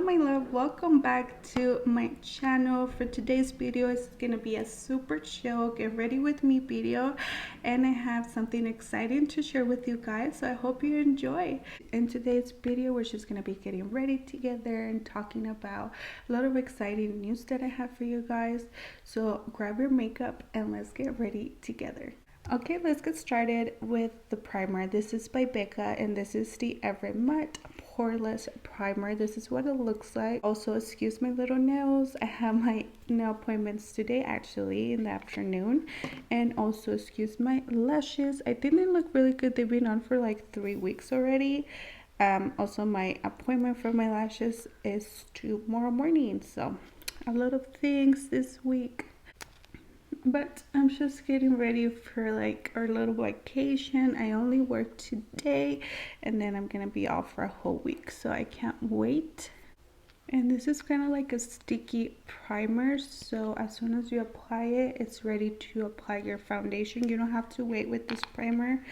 my love, welcome back to my channel. For today's video, it's gonna be a super chill get ready with me video, and I have something exciting to share with you guys, so I hope you enjoy. In today's video, we're just gonna be getting ready together and talking about a lot of exciting news that I have for you guys. So grab your makeup and let's get ready together. Okay, let's get started with the primer. This is by Becca and this is the Every Matte Poreless Primer. This is what it looks like. Also, excuse my little nails. I have my nail appointments today, actually, in the afternoon. And also, excuse my lashes. I think they look really good. They've been on for like 3 weeks already. Also, my appointment for my lashes is tomorrow morning. So, a lot of things this week. But I'm just getting ready for like our little vacation. I only work today and then I'm gonna be off for a whole week, so I can't wait. And this is kind of like a sticky primer, so as soon as you apply it, it's ready to apply your foundation. You don't have to wait with this primer.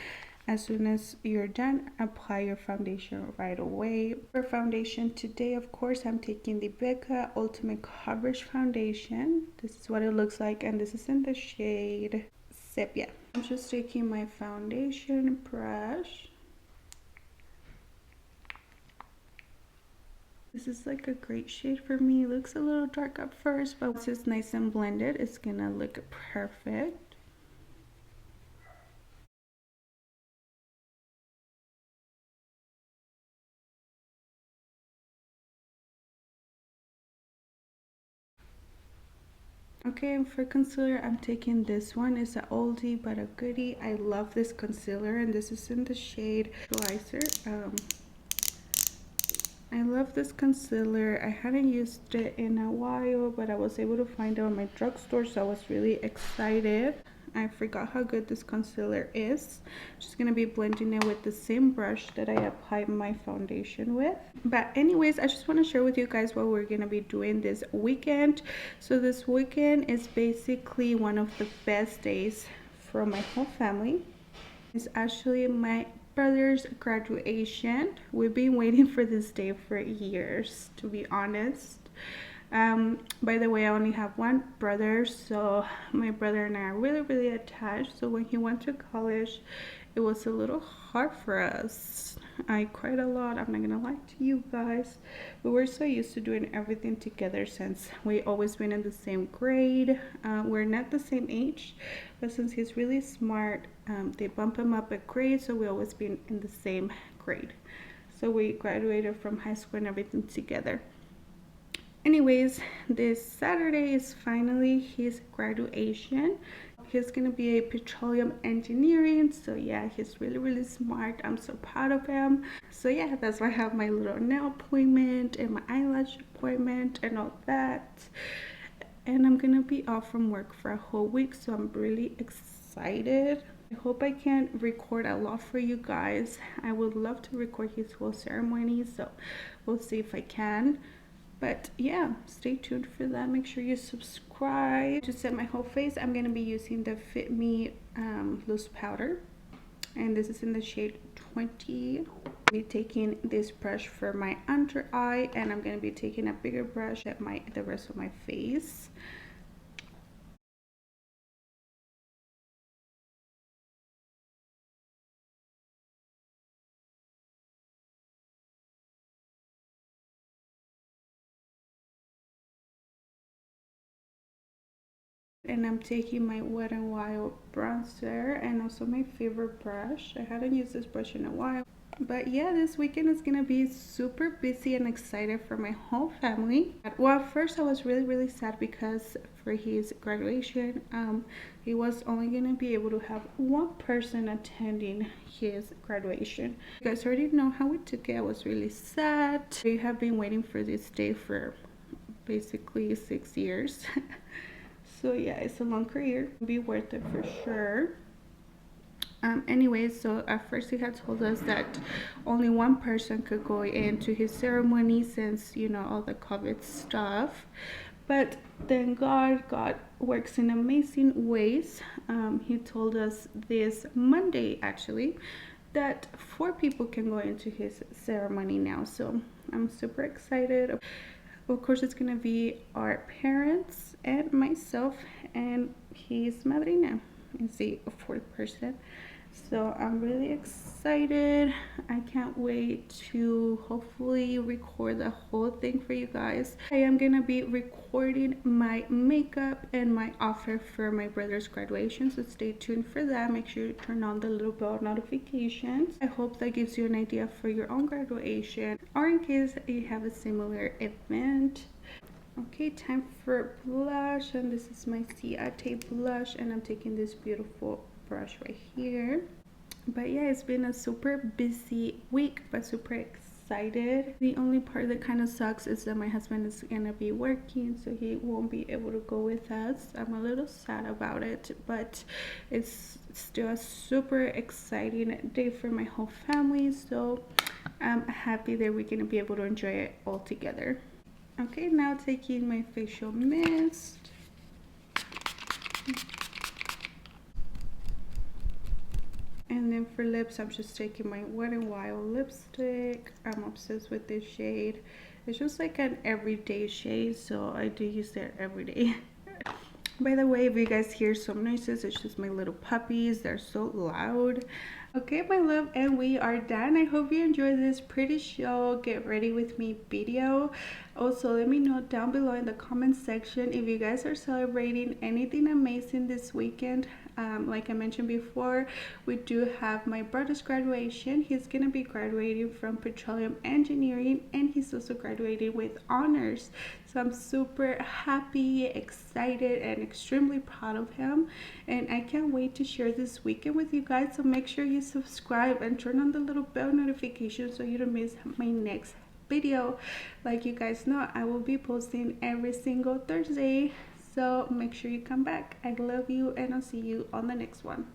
As soon as you're done, apply your foundation right away. For foundation today, of course, I'm taking the Becca Ultimate Coverage Foundation. This is what it looks like, and this is in the shade Sepia. I'm just taking my foundation brush. This is like a great shade for me. It looks a little dark at first, but once it's nice and blended, it's gonna look perfect. Okay, and for concealer, I'm taking this one. It's an oldie but a goodie. I love this concealer, and this is in the shade Geyser. I love this concealer. I hadn't used it in a while, but I was able to find it on my drugstore, so I was really excited. I forgot how good this concealer is. Just gonna be blending it with the same brush that I applied my foundation with. But anyways, I just want to share with you guys what we're gonna be doing this weekend. So this weekend is basically one of the best days for my whole family. It's actually my brother's graduation. We've been waiting for this day for years, to be honest. By the way, I only have one brother, so my brother and I are really attached. So when he went to college, it was a little hard for us. I cried a lot, I'm not gonna lie to you guys. We were so used to doing everything together since we always been in the same grade. We're not the same age, but since he's really smart, they bump him up a grade, so we always been in the same grade. So we graduated from high school and everything together. Anyways, this Saturday is finally his graduation. He's gonna be a petroleum engineering, so yeah, he's really smart. I'm so proud of him. So yeah, that's why I have my little nail appointment and my eyelash appointment and all that. And I'm gonna be off from work for a whole week, so I'm really excited. I hope I can record a lot for you guys. I would love to record his whole ceremony, so we'll see if I can. But yeah, stay tuned for that. Make sure you subscribe. To set my whole face, I'm going to be using the Fit Me loose powder, and this is in the shade 20. I'll be taking this brush for my under eye, and I'm going to be taking a bigger brush at the rest of my face. And I'm taking my Wet n Wild bronzer and also my favorite brush. I hadn't used this brush in a while. But yeah, this weekend is gonna be super busy and excited for my whole family. Well, at first I was really sad because for his graduation, he was only gonna be able to have one person attending his graduation. You guys already know how it took it. I was really sad. We have been waiting for this day for basically 6 years. So yeah, it's a long career. It'll be worth it for sure. Anyways, so at first he had told us that only one person could go into his ceremony since, you know, all the COVID stuff. But then God works in amazing ways. He told us this Monday, actually, that 4 people can go into his ceremony now. So I'm super excited. Of course, it's gonna be our parents and myself, and his madrina is the 4th person. So I'm really excited. I can't wait to hopefully record the whole thing for you guys. I am gonna be recording my makeup and my offer for my brother's graduation, so stay tuned for that. Make sure you turn on the little bell notifications. I hope that gives you an idea for your own graduation, or in case you have a similar event. Okay, time for blush, and this is my Ciate blush, and I'm taking this beautiful brush right here. But yeah, it's been a super busy week, but super excited. The only part that kind of sucks is that my husband is gonna be working, so he won't be able to go with us. I'm a little sad about it, but it's still a super exciting day for my whole family, so I'm happy that we're gonna be able to enjoy it all together. Okay, now taking my facial mist. And then for lips, I'm just taking my Wet n Wild lipstick. I'm obsessed with this shade. It's just like an everyday shade, so I do use it every day. By the way, if you guys hear some noises, it's just my little puppies. They're so loud. Okay, my love, and we are done. I hope you enjoyed this pretty show get ready with me video. Also, let me know down below in the comment section if you guys are celebrating anything amazing this weekend. Like I mentioned before, we do have my brother's graduation. He's gonna be graduating from petroleum engineering, and he's also graduating with honors. So I'm super happy, excited, and extremely proud of him, and I can't wait to share this weekend with you guys. So make sure you subscribe and turn on the little bell notification so you don't miss my next video. Like you guys know, I will be posting every single Thursday, so make sure you come back. I love you, and I'll see you on the next one.